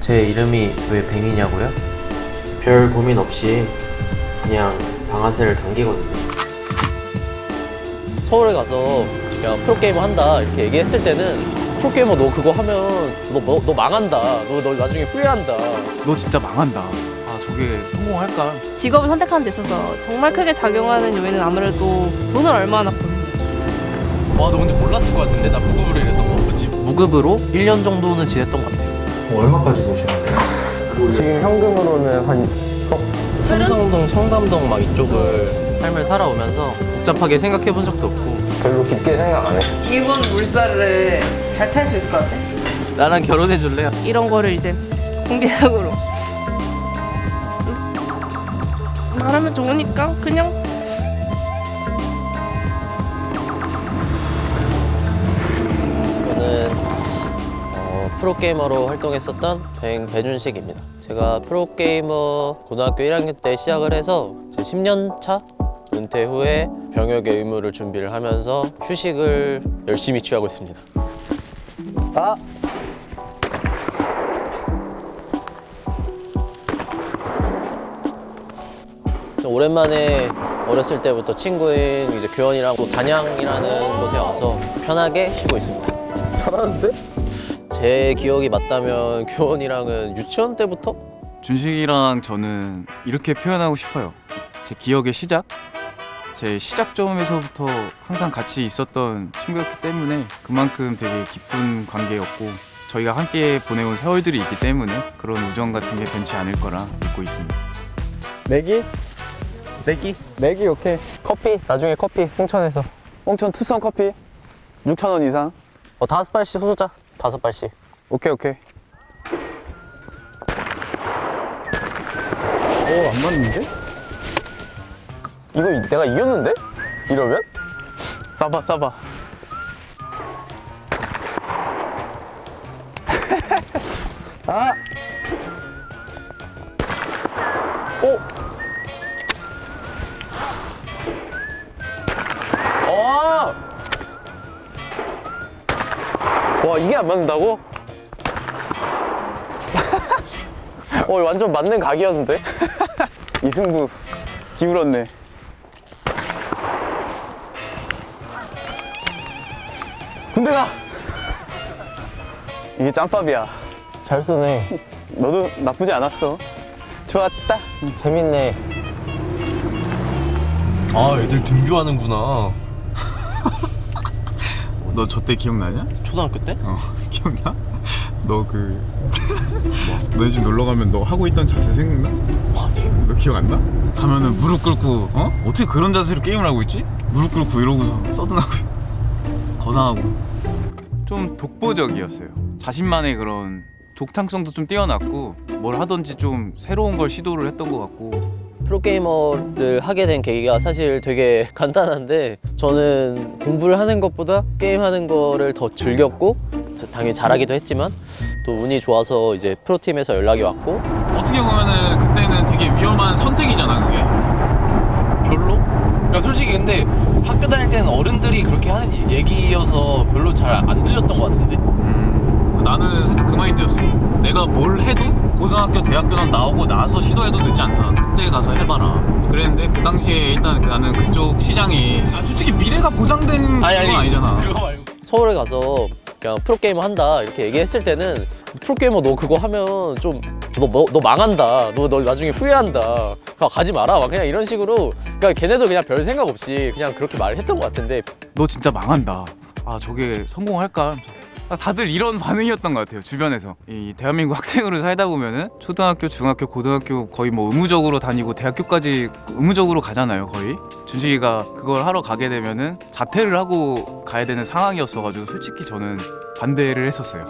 제 이름이 왜 뱅이냐고요? 별 고민 없이 그냥 방아쇠를 당기거든요. 서울에 가서 그냥 프로게이머 한다 이렇게 얘기했을 때는 프로게이머 너 그거 하면 너 망한다. 너 나중에 후회한다. 너 진짜 망한다. 아 저게 성공할까? 직업을 선택하는 데 있어서 정말 크게 작용하는 요인은 아무래도 돈을 얼마나 버는 거죠. 와, 너 근데 몰랐을 것 같은데? 나 무급으로 일했던 거, 그치? 무급으로 1년 정도는 지냈던 것 같아요. 얼마까지 보시나요? 지금 현금으로는 한 삼성동, 청담동 막 이쪽을 삶을 살아오면서 복잡하게 생각해 본 적도 없고 별로 깊게 생각 안 해. 일본 물살을 잘 탈 수 있을 것 같아. 나랑 결혼해 줄래요? 이런 거를 이제 공개적으로 말하면 좋으니까 그냥 저는 프로게이머로 활동했었던 배준식입니다. 제가 프로게이머 고등학교 1학년 때 시작을 해서 이제 10년 차 은퇴 후에 병역의 의무를 준비를 하면서 휴식을 열심히 취하고 있습니다. 오랜만에 어렸을 때부터 친구인 이제 규현이랑 또 단양이라는 곳에 와서 편하게 쉬고 있습니다. 잘하는데? 제 기억이 맞다면 규현이랑은 유치원 때부터? 준식이랑 저는 이렇게 표현하고 싶어요. 제 기억의 시작? 제 시작점에서부터 항상 같이 있었던 친구였기 때문에 그만큼 되게 깊은 관계였고 저희가 함께 보내온 세월들이 있기 때문에 그런 우정 같은 게 변치 않을 거라 믿고 있습니다. 내기? 내기 오케이. 커피 나중에 커피 홍천에서 홍천 투썸 커피 6,000원 이상. 5발씩 쏘자. 5발씩. 오케이. 안 맞는데? 이거 내가 이겼는데? 이러면? 싸봐. 아! 오! 와, 이게 안 맞는다고? 완전 맞는 각이었는데? 이승부 기울었네. 군대 가! 이게 짬밥이야. 잘 쏘네. 너도 나쁘지 않았어. 좋았다. 재밌네. 아, 애들 등교하는구나. 너 저 때 기억나냐? 초등학교 때? 기억나? 너 너희 집 놀러 가면 너 하고 있던 자세 생각나? 아니. 너 기억 안 나? 가면은 무릎 꿇고 어떻게 그런 자세로 게임을 하고 있지? 무릎 꿇고 이러고서 서든하고 거상하고 좀 독보적이었어요. 자신만의 그런 독창성도 좀 뛰어났고 뭘 하든지 좀 새로운 걸 시도를 했던 것 같고 프로게이머를 하게 된 계기가 사실 되게 간단한데 저는 공부를 하는 것보다 게임하는 거를 더 즐겼고 당연히 잘하기도 했지만 또 운이 좋아서 이제 프로팀에서 연락이 왔고 어떻게 보면은 그때는 되게 위험한 선택이잖아 그게. 별로? 그러니까 솔직히 근데 학교 다닐 때는 어른들이 그렇게 하는 얘기여서 별로 잘 안 들렸던 것 같은데? 나는 살짝 그 마인드였어. 내가 뭘 해도 고등학교, 대학교는 나오고 나서 시도해도 늦지 않다. 그때 가서 해봐라. 그랬는데 그 당시에 일단 나는 그쪽 시장이 솔직히 미래가 보장된 건 아니잖아. 그거 말고. 서울에 가서 그냥 프로게이머 한다 이렇게 얘기했을 때는 프로게이머 너 그거 하면 좀 너 망한다. 너 나중에 후회한다. 가지 마라. 막 그냥 이런 식으로 그러니까 걔네도 그냥 별 생각 없이 그냥 그렇게 말을 했던 것 같은데 너 진짜 망한다. 아 저게 성공할까? 다들 이런 반응이었던 것 같아요 주변에서. 이 대한민국 학생으로 살다 보면은 초등학교, 중학교, 고등학교 거의 뭐 의무적으로 다니고 대학교까지 의무적으로 가잖아요 거의. 준식이가 그걸 하러 가게 되면은 자퇴를 하고 가야 되는 상황이었어가지고 솔직히 저는 반대를 했었어요.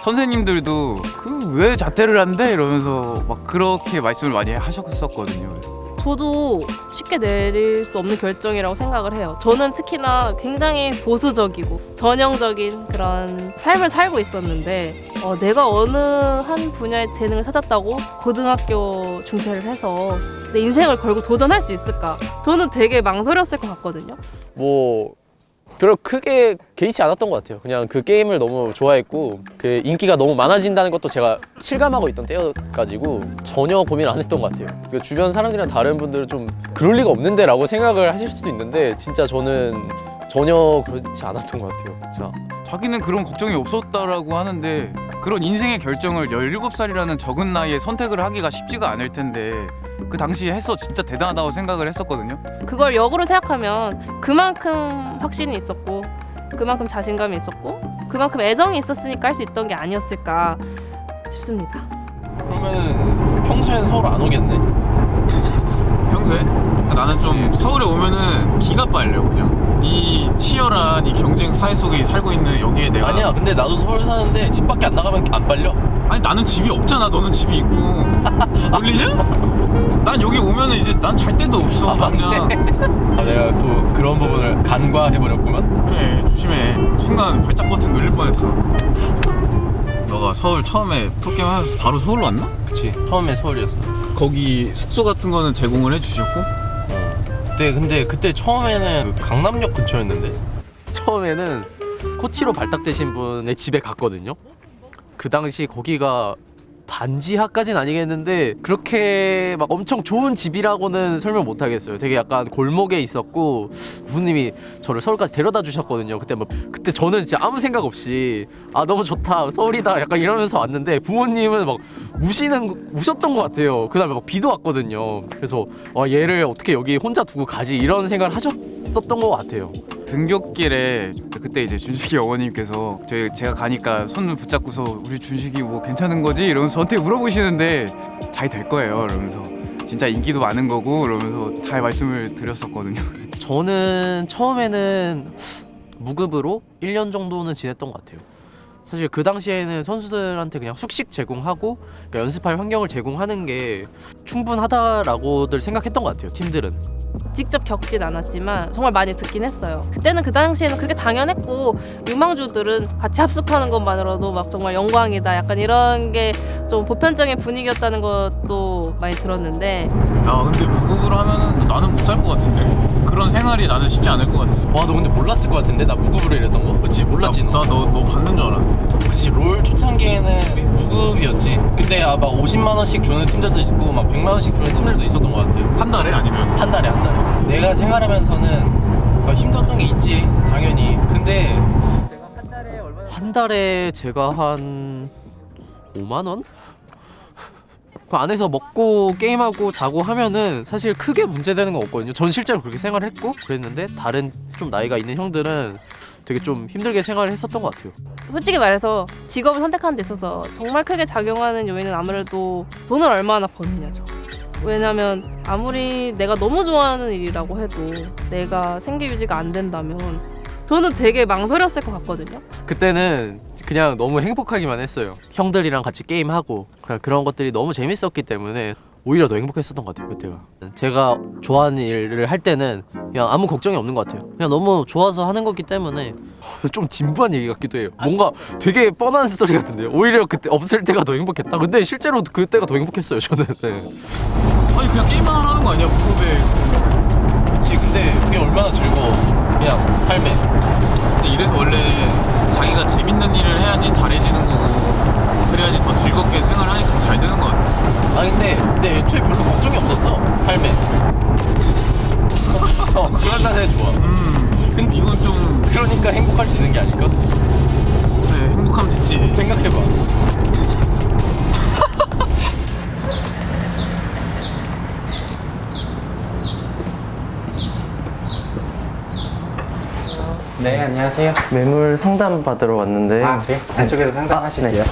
선생님들도 그 왜 자퇴를 한대 이러면서 막 그렇게 말씀을 많이 하셨었거든요. 저도 쉽게 내릴 수 없는 결정이라고 생각을 해요. 저는 특히나 굉장히 보수적이고 전형적인 그런 삶을 살고 있었는데 내가 어느 한 분야의 재능을 찾았다고 고등학교 중퇴를 해서 내 인생을 걸고 도전할 수 있을까? 저는 되게 망설였을 것 같거든요. 뭐 별로 크게 개의치 않았던 것 같아요. 그냥 그 게임을 너무 좋아했고 그 인기가 너무 많아진다는 것도 제가 실감하고 있던 때여가지고 전혀 고민 안 했던 것 같아요. 그 주변 사람들이랑 다른 분들은 좀 그럴 리가 없는데 라고 생각을 하실 수도 있는데 진짜 저는 전혀 그렇지 않았던 것 같아요. 자, 자기는 그런 걱정이 없었다라고 하는데 그런 인생의 결정을 17살이라는 적은 나이에 선택을 하기가 쉽지가 않을 텐데 그 당시에 해서 진짜 대단하다고 생각을 했었거든요. 그걸 역으로 생각하면 그만큼 확신이 있었고 그만큼 자신감이 있었고 그만큼 애정이 있었으니까 할 수 있던 게 아니었을까 싶습니다. 그러면 평소엔 서울 안 오겠네? 평소에? 나는 좀 서울에 오면은 기가 빨려 그냥. 이 치열한 이 경쟁 사회 속에 살고 있는 여기에 내가 아니야, 근데 나도 서울 사는데 집 밖에 안 나가면 안 빨려? 아니 나는 집이 없잖아. 너는 집이 있고. 놀리냐? 난 여기 오면은 이제 난 잘 데도 없어. 당장. 내가 또 그런 부분을 간과해버렸구만. 그래 조심해. 순간 발작 버튼 눌릴 뻔했어. 너가 서울 처음에 프로게임 하면서 바로 서울로 왔나? 그치, 처음에 서울이었어. 거기 숙소 같은 거는 제공을 해주셨고? 근데 그때 처음에는 그 강남역 근처였는데? 처음에는 코치로 발탁되신 분의 집에 갔거든요. 그 당시 거기가 반지하까지는 아니겠는데 그렇게 막 엄청 좋은 집이라고는 설명 못 하겠어요. 되게 약간 골목에 있었고 부모님이 저를 서울까지 데려다 주셨거든요. 그때 저는 진짜 아무 생각 없이 아 너무 좋다 서울이다 약간 이러면서 왔는데 부모님은 막 우셨던 것 같아요. 그다음에 막 비도 왔거든요. 그래서 와 얘를 어떻게 여기 혼자 두고 가지 이런 생각을 하셨었던 것 같아요. 등굣길에 그때 이제 준식이 어머님께서 제가 가니까 손을 붙잡고서 우리 준식이 뭐 괜찮은 거지? 이러면서 저한테 물어보시는데 잘 될 거예요 이러면서 진짜 인기도 많은 거고 이러면서 잘 말씀을 드렸었거든요. 저는 처음에는 무급으로 1년 정도는 지냈던 것 같아요. 사실 그 당시에는 선수들한테 그냥 숙식 제공하고 그러니까 연습할 환경을 제공하는 게 충분하다라고들 생각했던 것 같아요. 팀들은. 직접 겪진 않았지만 정말 많이 듣긴 했어요. 그때는 그 당시에는 그게 당연했고 유망주들은 같이 합숙하는 것만으로도 막 정말 영광이다 약간 이런 게 좀 보편적인 분위기였다는 것도 많이 들었는데 야 근데 무급으로 하면은 나는 못 살 것 같은데 그런 생활이 나는 쉽지 않을 것 같아. 와, 너 근데 몰랐을 것 같은데? 나 무급으로 이랬던 거? 그치, 몰랐지 너? 너 받는 줄 알았는데. 그치, 롤 초창기에는 무급이었지. 근데 막 50만 원씩 주는 팀들도 있고 막 100만 원씩 주는 팀들도 있었던 것 같아요. 한 달에 아니면? 한 달에. 내가 생활하면서는 힘들었던 게 있지, 당연히. 근데 한 달에 제가 한 5만 원? 그 안에서 먹고 게임하고 자고 하면은 사실 크게 문제되는 건 없거든요. 전 실제로 그렇게 생활했고 그랬는데 다른 좀 나이가 있는 형들은 되게 좀 힘들게 생활을 했었던 것 같아요. 솔직히 말해서 직업을 선택하는 데 있어서 정말 크게 작용하는 요인은 아무래도 돈을 얼마나 버느냐죠. 왜냐면 아무리 내가 너무 좋아하는 일이라고 해도 내가 생계 유지가 안 된다면 저는 되게 망설였을 것 같거든요. 그때는 그냥 너무 행복하기만 했어요. 형들이랑 같이 게임하고 그냥 그런 것들이 너무 재밌었기 때문에 오히려 더 행복했었던 것 같아요. 그때가 제가 좋아하는 일을 할 때는 그냥 아무 걱정이 없는 것 같아요. 그냥 너무 좋아서 하는 거기 때문에 좀 진부한 얘기 같기도 해요. 뭔가 되게 뻔한 스토리 같은데요. 오히려 그때 없을 때가 더 행복했다. 근데 실제로 그때가 더 행복했어요. 저는. 네. 아니 그냥 게임만 하는 거 아니야 무급에. 그치, 근데 그게 얼마나 즐거워, 그냥 삶에. 근데 이래서 원래 자기가 재밌는 일을 해야지 잘해지는 거고 그래야지 더 즐겁게 생활하니까 더 잘 되는 거 같아. 아니 근데 애초에 별로 걱정이 없었어, 삶에. 그런 자세 좋아. 근데 이건 좀 그러니까 행복할 수 있는 게 아닐까? 그래 행복하면 됐지. 생각해봐. 네, 안녕하세요. 매물 상담 받으러 왔는데 아, 그래요? 안쪽에서 상담하시네요.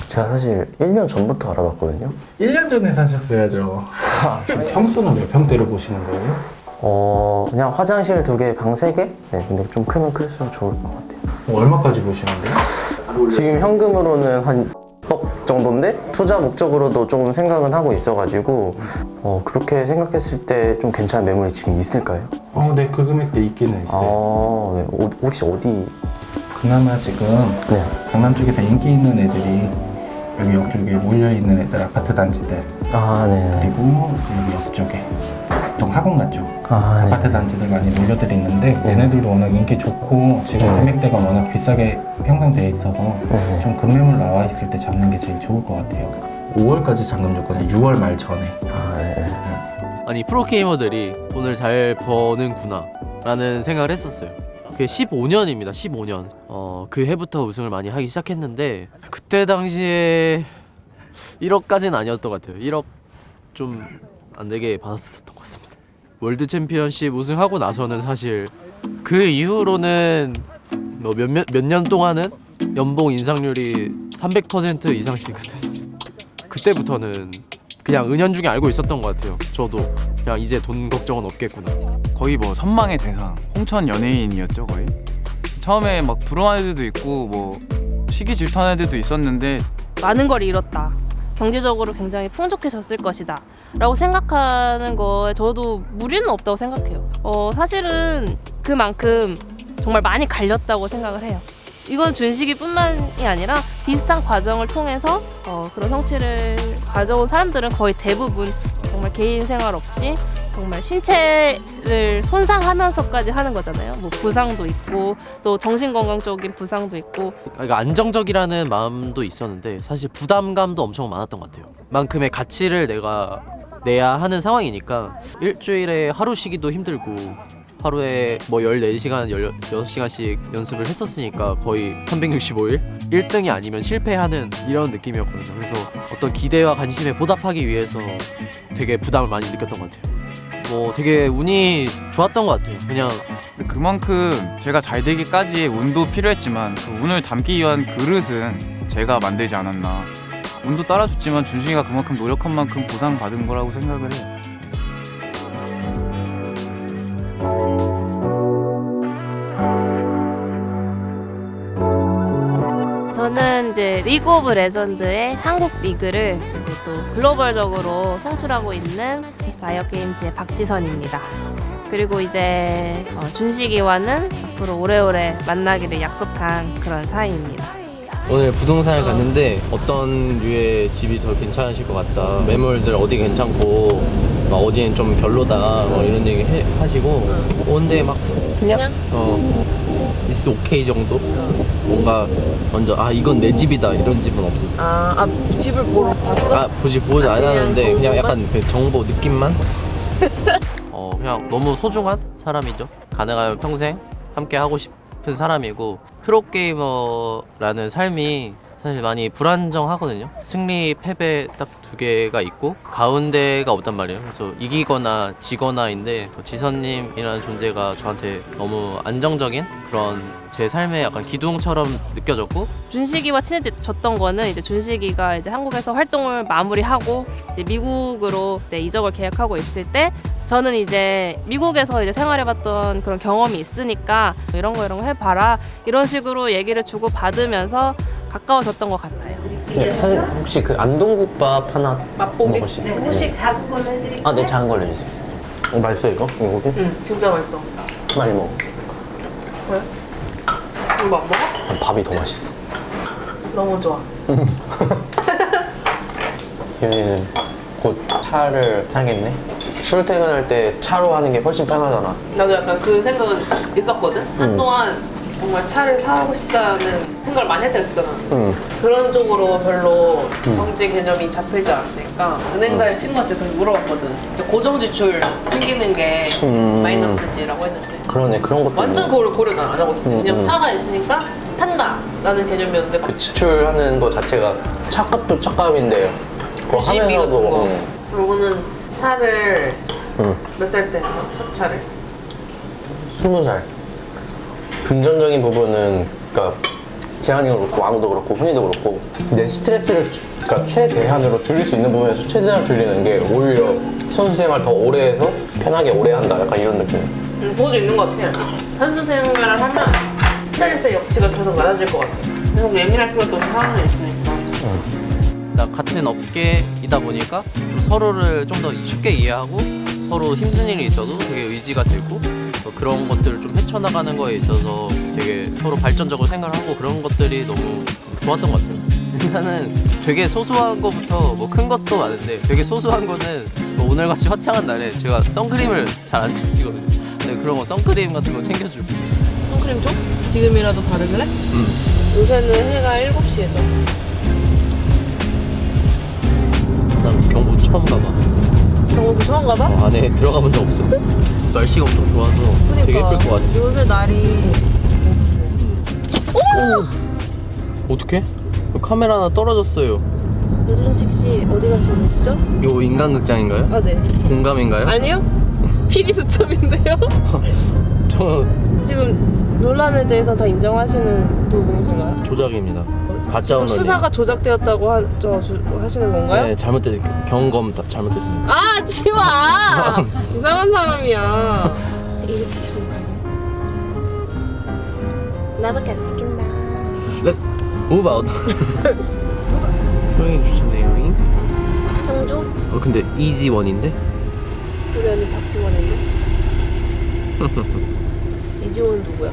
제가 사실 1년 전부터 알아봤거든요. 1년 전에 사셨어야죠. 평수는 몇 평대로 보시는 거예요? 그냥 화장실 2개, 방 3개? 네, 근데 좀 크면 클수록 좋을 것 같아요. 얼마까지 보시는데요? 지금 현금으로는 한 10억 정도인데 투자 목적으로도 조금 생각은 하고 있어가지고 그렇게 생각했을 때 좀 괜찮은 매물이 지금 있을까요? 네, 그 금액대 있기는 있어요. 네. 혹시 어디? 그나마 지금 네. 강남 쪽에서 인기 있는 애들이 여기 옆쪽에 몰려있는 애들 아파트 단지들 아, 네. 그리고 여기 옆쪽에 보통 학원 같죠? 아, 네. 아파트 단지들 많이 몰려들이 있는데 얘네들도 워낙 인기 좋고 지금 금액대가 워낙 비싸게 형성되어 있어서 좀 급매물 나와 있을 때 잡는 게 제일 좋을 것 같아요. 5월까지 잔금 조건이 6월 말 전에. 아, 네. 아니 프로게이머들이 돈을 잘 버는구나 라는 생각을 했었어요. 그게 15년입니다. 15년. 그 해부터 우승을 많이 하기 시작했는데 그때 당시에 1억까지는 아니었던 것 같아요. 1억 좀 안 되게 받았었던 것 같습니다. 월드 챔피언십 우승하고 나서는 사실 그 이후로는 뭐 몇 년 동안은 연봉 인상률이 300% 이상씩 됐습니다. 그때부터는 그냥 은연중에 알고 있었던 것 같아요. 저도 그냥 이제 돈 걱정은 없겠구나. 거의 뭐 선망의 대상, 홍천 연예인이었죠 거의. 처음에 막 부러워하는 애들도 있고 뭐 시기 질투하는 애들도 있었는데 많은 걸 잃었다. 경제적으로 굉장히 풍족해졌을 것이다 라고 생각하는 거에 저도 무리는 없다고 생각해요. 사실은 그만큼 정말 많이 갈렸다고 생각을 해요. 이건 준식이뿐만이 아니라 비슷한 과정을 통해서 그런 성취를 가져온 사람들은 거의 대부분 정말 개인 생활 없이 정말 신체를 손상하면서까지 하는 거잖아요. 뭐 부상도 있고 또 정신건강적인 부상도 있고. 그러니까 안정적이라는 마음도 있었는데 사실 부담감도 엄청 많았던 것 같아요. 만큼의 가치를 내가 내야 하는 상황이니까 일주일에 하루 쉬기도 힘들고 하루에 뭐 14시간, 16시간씩 연습을 했었으니까 거의 365일 1등이 아니면 실패하는 이런 느낌이었거든요. 그래서 어떤 기대와 관심에 보답하기 위해서 되게 부담을 많이 느꼈던 것 같아요. 뭐 되게 운이 좋았던 것 같아요. 그냥 그만큼 제가 잘 되기까지의 운도 필요했지만 그 운을 담기 위한 그릇은 제가 만들지 않았나. 운도 따라줬지만 준식이가 그만큼 노력한 만큼 보상받은 거라고 생각을 해요. 저는 이제 리그 오브 레전드의 한국 리그를 이제 또 글로벌적으로 송출하고 있는 라이엇 게임즈의 박지선입니다. 그리고 이제 준식이와는 앞으로 오래오래 만나기를 약속한 그런 사이입니다. 오늘 부동산을 갔는데 어떤 류의 집이 더 괜찮으실 것 같다. 매물들 어디 괜찮고 막 어디는 좀 별로다. 뭐 이런 얘기 하시고 오는데 막 그냥 is okay 정도? 뭔가 먼저 이건 내 집이다 이런 집은 없었어. 집을 보러 봤어? 보지 않았는데 그냥 약간 그 정보 느낌만. 그냥 너무 소중한 사람이죠. 가능하면 평생 함께 하고 싶은 사람이고 프로게이머라는 삶이 사실 많이 불안정하거든요. 승리, 패배 딱 두 개가 있고 가운데가 없단 말이에요. 그래서 이기거나 지거나인데 지선님이라는 존재가 저한테 너무 안정적인 그런 제 삶의 약간 기둥처럼 느껴졌고 준식이와 친해졌던 거는 이제 준식이가 이제 한국에서 활동을 마무리하고 이제 미국으로 이적을 계획하고 있을 때 저는 이제 미국에서 이제 생활해봤던 그런 경험이 있으니까 이런 거 해봐라 이런 식으로 얘기를 주고 받으면서 가까워졌던 것 같아요. 네, 사실 혹시 그 안동국밥 하나 맛보기? 먹을 수 있어요? 혹시 작은 걸로 해드릴게요? 네, 작은 걸로 해주세요. 맛있어 이거? 이거 응, 진짜 맛있어. 많이 먹어. 왜? 이거 안 먹어? 밥이 더 맛있어. 너무 좋아. 윤희는 곧 차를 타겠네? 출퇴근할 때 차로 하는 게 훨씬 편하잖아. 나도 약간 그 생각은 있었거든? 한동안 정말 차를 사고 싶다는 생각을 많이 할 때가 있었잖아. 그런 쪽으로 별로 경제 개념이 잡히지 않으니까 은행 다니는 친구한테 좀 물어봤거든. 이제 고정지출 생기는 게 마이너스지라고 했는데 그러네, 그런 것도. 완전 그걸 고려는 안 하고 있었지. 그냥 차가 있으니까 탄다라는 개념이었는데 그 지출하는 거 자체가 차값도 차값인데 그거 시비가 든 거. 하면서도 그러고는 차를 몇 살 때 했어? 첫 차를? 20살. 금전적인 부분은 그러니까 재한이도 그렇고 왕도 그렇고 훈이도 그렇고 내 스트레스를 그러니까 최대한으로 줄일 수 있는 부분에서 최대한 줄이는 게 오히려 선수 생활 더 오래 해서 편하게 오래 한다 약간 이런 느낌. 그것도 있는 것 같아. 선수 생활을 하면 스트레스의 역치가 계속 낮아질 것 같아. 계속 예민할 수밖에 없는 상황이 있으니까. 같은 업계이다 보니까 좀 서로를 좀 더 쉽게 이해하고 서로 힘든 일이 있어도 되게 의지가 되고 그런 것들을 좀 헤쳐나가는 거에 있어서 되게 서로 발전적으로 생각을 하고 그런 것들이 너무 좋았던 것 같아요. 일단은 되게 소소한 거부터 뭐 큰 것도 많은데 되게 소소한 거는 뭐 오늘같이 화창한 날에 제가 선크림을 잘 안 챙기거든요. 근데 그런 거 선크림 같은 거 챙겨주고. 선크림 줘? 지금이라도 바르길래? 요새는 해가 7시에 져. 난 경부 처음 가봐. 경북 처음 가봐? 안에 들어가 본 적 없어. 날씨가 엄청 좋아서 되게 예쁠 것 같아. 요새 날이 어떡해? 카메라 하나 떨어졌어요. 배준식 씨 어디 가시고 계시죠? 이거 인간극장인가요? 아 네. 공감인가요? 아니요. PD 수첩인데요. 저 지금 논란에 대해서 다 인정하시는 부분이신가요? 조작입니다. 가짜 지금 언론이. 수사가 조작되었다고 하시는 건가요? 네, 경검 다 잘못했습니다. 아, 치마! 이상한 사람이야. 이렇게 하고 가요. 나밖에 안 찍힌다. Let's move out. 형이 주셨네요. 형주? 근데 이지 원인데? 우리 언니 박지원인데? 이지원 누구야?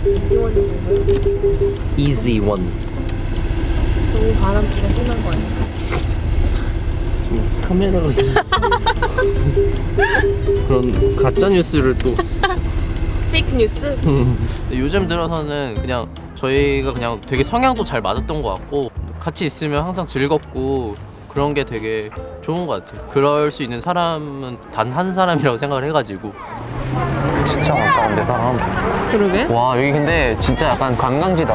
이지원이 누구야? 이지 원. 너무 바람기가 심한 거 아니야? 지금 카메라가 그런 가짜 뉴스를 또. 페이크 뉴스? 요즘 들어서는 그냥 저희가 그냥 되게 성향도 잘 맞았던 것 같고 같이 있으면 항상 즐겁고 그런 게 되게 좋은 것 같아요. 그럴 수 있는 사람은 단 한 사람이라고 생각을 해가지고. 진짜 많다 근데 사람. 그러게. 와 여기 근데 진짜 약간 관광지다.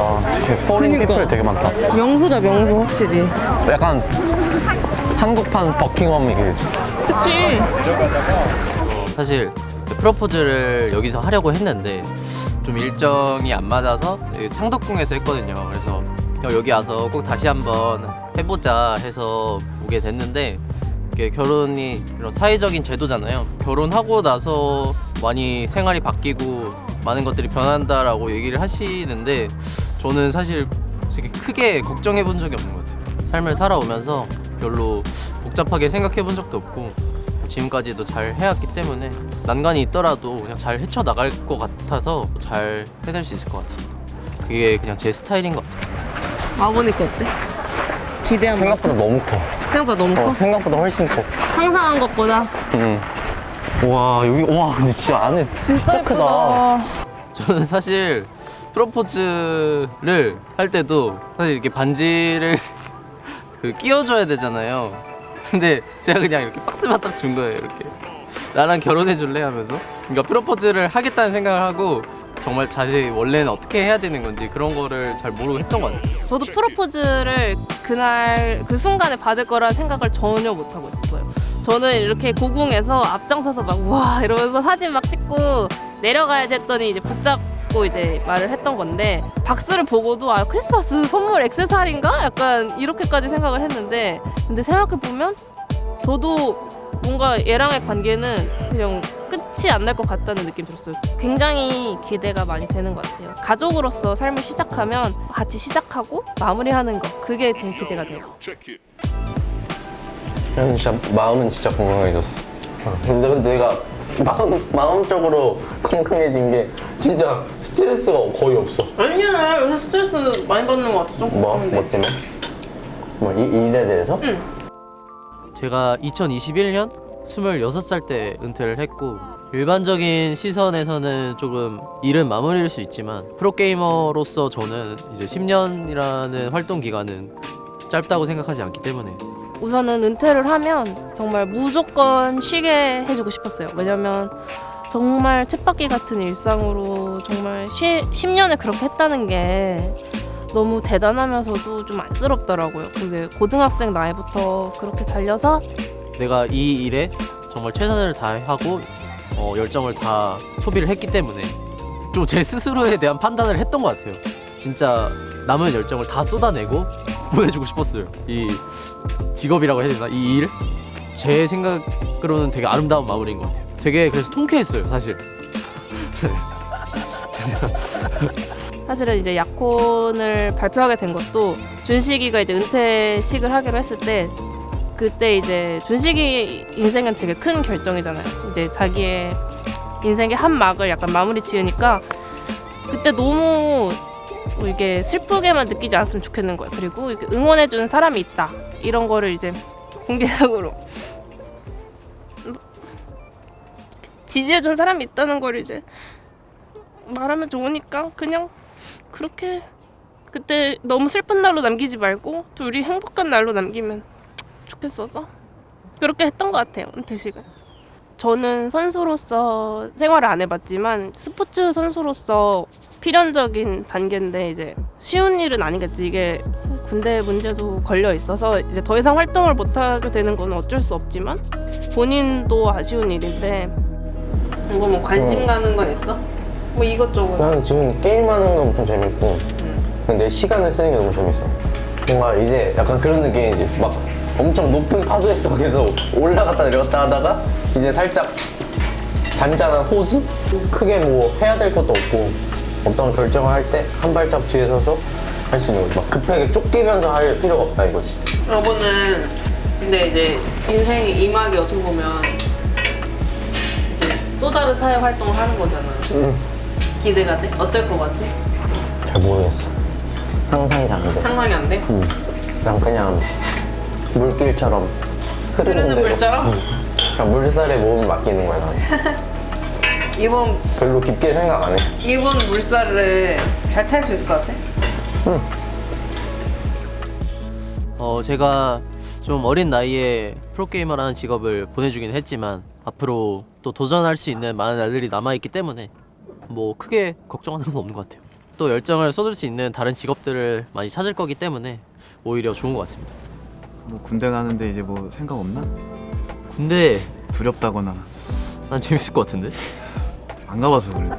포린 피플 되게 많다. 명소다, 명소, 확실히. 약간 한국판 버킹엄 얘기지. 그치? 사실 프로포즈를 여기서 하려고 했는데 좀 일정이 안 맞아서 창덕궁에서 했거든요. 그래서 여기 와서 꼭 다시 한번 해보자 해서 오게 됐는데 이게 결혼이 이런 사회적인 제도잖아요. 결혼하고 나서 많이 생활이 바뀌고 많은 것들이 변한다라고 얘기를 하시는데 저는 사실 되게 크게 걱정해 본 적이 없는 것 같아요. 삶을 살아오면서 별로 복잡하게 생각해 본 적도 없고 지금까지도 잘 해왔기 때문에 난관이 있더라도 그냥 잘 헤쳐나갈 것 같아서 잘 해낼 수 있을 것 같습니다. 그게 그냥 제 스타일인 것 같아요. 아버니까 어때? 기대한 생각보다 너무 커. 생각보다 너무 커? 생각보다 훨씬 커. 상상한 것보다 와 여기 와 근데 진짜 안에 진짜 크다. 저는 사실 프로포즈를 할 때도 사실 이렇게 반지를 끼워줘야 되잖아요. 근데 제가 그냥 이렇게 박스만 딱 준 거예요. 이렇게 나랑 결혼해 줄래 하면서. 그러니까 프로포즈를 하겠다는 생각을 하고 정말 자세히 원래는 어떻게 해야 되는 건지 그런 거를 잘 모르고 했던 것 같아요. 저도 프로포즈를 그날 그 순간에 받을 거라는 생각을 전혀 못 하고 있었어요. 저는 이렇게 고궁에서 앞장서서 막 와 이러면서 사진 막 찍고 내려가야지 했더니 이제 붙잡고 이제 말을 했던 건데 박스를 보고도 아 크리스마스 선물 액세서리인가? 약간 이렇게까지 생각을 했는데 근데 생각해 보면 저도 뭔가 얘랑의 관계는 그냥 끝이 안 날 것 같다는 느낌이 들었어요. 굉장히 기대가 많이 되는 것 같아요. 가족으로서 삶을 시작하면 같이 시작하고 마무리하는 거 그게 제일 기대가 돼요. 형 진짜 마음은 진짜 건강해졌어. 근데 내가 마음적으로 건강해진 게 진짜 스트레스가 거의 없어. 아니야 요새 스트레스 많이 받는 것 같아. 좀 뭐 때문에? 뭐 일에 대해서? 제가 2021년 26살 때 은퇴를 했고 일반적인 시선에서는 조금 일은 마무리일 수 있지만 프로게이머로서 저는 이제 10년이라는 활동 기간은 짧다고 생각하지 않기 때문에 우선은 은퇴를 하면 정말 무조건 쉬게 해주고 싶었어요. 왜냐면 정말 쳇바퀴 같은 일상으로 정말 10년을 그렇게 했다는 게 너무 대단하면서도 좀 안쓰럽더라고요. 그게 고등학생 나이부터 그렇게 달려서 내가 이 일에 정말 최선을 다하고 열정을 다 소비를 했기 때문에 좀 제 스스로에 대한 판단을 했던 것 같아요. 진짜 남은 열정을 다 쏟아내고 보내주고 싶었어요. 이 직업이라고 해야 되나? 이 일? 제 생각으로는 되게 아름다운 마무리인 것 같아요. 되게 그래서 통쾌했어요, 사실. 진짜. 사실은 이제 약혼을 발표하게 된 것도 준식이가 이제 은퇴식을 하기로 했을 때 그때 이제 준식이 인생은 되게 큰 결정이잖아요. 이제 자기의 인생의 한 막을 약간 마무리 지으니까 그때 너무 뭐 이게 슬프게만 느끼지 않았으면 좋겠는 거예요. 그리고 이렇게 응원해주는 사람이 있다 이런 거를 이제 공개적으로 지지해준 사람이 있다는 걸 이제 말하면 좋으니까 그냥 그렇게 그때 너무 슬픈 날로 남기지 말고 둘이 행복한 날로 남기면 좋겠어서 그렇게 했던 것 같아요. 은퇴식은. 저는 선수로서 생활을 안 해봤지만 스포츠 선수로서 필연적인 단계인데 이제 쉬운 일은 아니겠죠. 이게 군대 문제도 걸려 있어서 이제 더 이상 활동을 못하게 되는 건 어쩔 수 없지만 본인도 아쉬운 일인데 이거 뭐 관심 가는 건 있어? 뭐 이것저것. 나는 지금 게임하는 건 엄청 재밌고 근데 시간을 쓰는 게 너무 재밌어. 뭔가 이제 약간 그런 느낌이지. 막 엄청 높은 파도의 속에서 올라갔다 내려갔다 하다가 이제 살짝 잔잔한 호수? 크게 뭐 해야 될 것도 없고 어떤 결정을 할 때 한 발짝 뒤에 서서 할 수 있는 거지. 막 급하게 쫓기면서 할 필요가 없다 이거지. 여러분은 근데 이제 인생의 이막이 어떻게 보면 이제 또 다른 사회 활동을 하는 거잖아. 기대가 돼? 어떨 것 같아? 잘 모르겠어. 상상이 잘 안 돼. 상상이 안 돼? 그냥 물길처럼 흐르는 대로. 물처럼? 그냥 물살에 몸을 맡기는 거야 나는. 이번 별로 깊게 생각 안 해. 이번 물살을 잘 탈 수 있을 것 같아? 제가 좀 어린 나이에 프로게이머라는 직업을 보내주긴 했지만 앞으로 또 도전할 수 있는 많은 날들이 남아있기 때문에 뭐 크게 걱정하는 건 없는 것 같아요. 또 열정을 쏟을 수 있는 다른 직업들을 많이 찾을 거기 때문에 오히려 좋은 것 같습니다. 뭐 군대 가는데 이제 뭐 생각 없나? 군대 두렵다거나 난 재밌을 것 같은데? 안 가봐서 그래.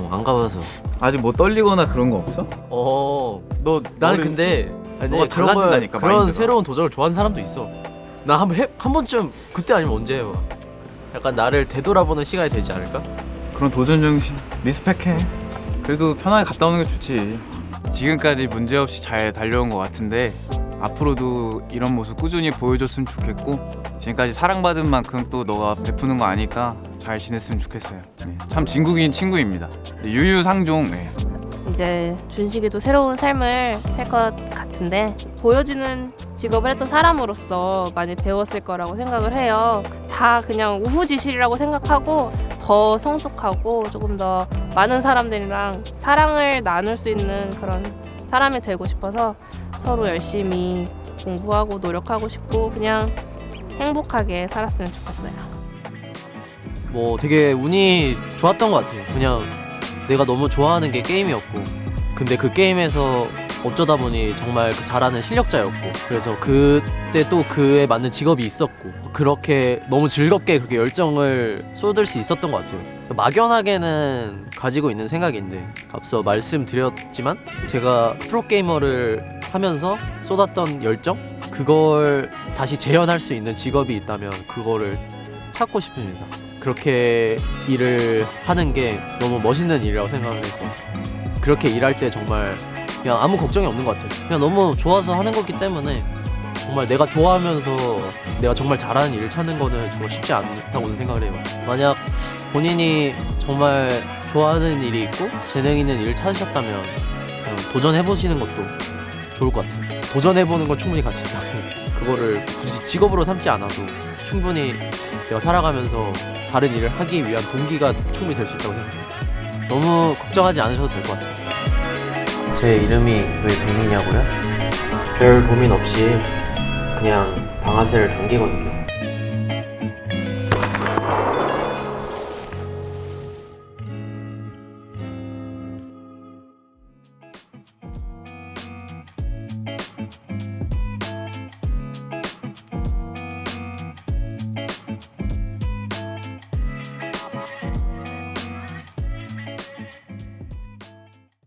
안 가봐서. 아직 뭐 떨리거나 그런 거 없어? 너 나는 너를- 근데 너가 달라진다니까, 그런 마인드가. 새로운 도전을 좋아하는 사람도 있어. 나 한 번쯤 그때 아니면 언제 해요? 약간 나를 되돌아보는 시간이 되지 않을까? 그런 도전 정신 리스펙해. 그래도 편하게 갔다 오는 게 좋지. 지금까지 문제없이 잘 달려온 것 같은데 앞으로도 이런 모습 꾸준히 보여줬으면 좋겠고 지금까지 사랑받은 만큼 또 너가 베푸는 거 아니까 잘 지냈으면 좋겠어요. 네. 참 진국인 친구입니다. 유유상종. 네. 이제 준식이도 새로운 삶을 살 것 같은데 보여지는 직업을 했던 사람으로서 많이 배웠을 거라고 생각을 해요. 다 그냥 우후지실이라고 생각하고 더 성숙하고 조금 더 많은 사람들이랑 사랑을 나눌 수 있는 그런 사람이 되고 싶어서 서로 열심히 공부하고 노력하고 싶고 그냥 행복하게 살았으면 좋겠어요. 뭐 되게 운이 좋았던 것 같아요. 그냥 내가 너무 좋아하는 게 게임이었고 근데 그 게임에서 어쩌다 보니 정말 그 잘하는 실력자였고 그래서 그때 또 그에 맞는 직업이 있었고 그렇게 너무 즐겁게 그렇게 열정을 쏟을 수 있었던 것 같아요. 막연하게는 가지고 있는 생각인데 앞서 말씀드렸지만 제가 프로게이머를 하면서 쏟았던 열정? 그걸 다시 재현할 수 있는 직업이 있다면 그거를 찾고 싶습니다. 그렇게 일을 하는 게 너무 멋있는 일이라고 생각을 해서 그렇게 일할 때 정말 그냥 아무 걱정이 없는 것 같아요. 그냥 너무 좋아서 하는 거기 때문에 정말 내가 좋아하면서 내가 정말 잘하는 일을 찾는 거는 정말 쉽지 않다고 생각을 해요. 만약 본인이 정말 좋아하는 일이 있고 재능 있는 일을 찾으셨다면 그냥 도전해보시는 것도 좋을 것 같아요. 도전해보는 건 충분히 가치 있다고 생각해요. 그거를 굳이 직업으로 삼지 않아도 충분히 내가 살아가면서 다른 일을 하기 위한 동기가 충분히 될 수 있다고 생각해요. 너무 걱정하지 않으셔도 될 것 같습니다. 제 이름이 왜 백리냐고요? 별 고민 없이 그냥 방아쇠를 당기거든요.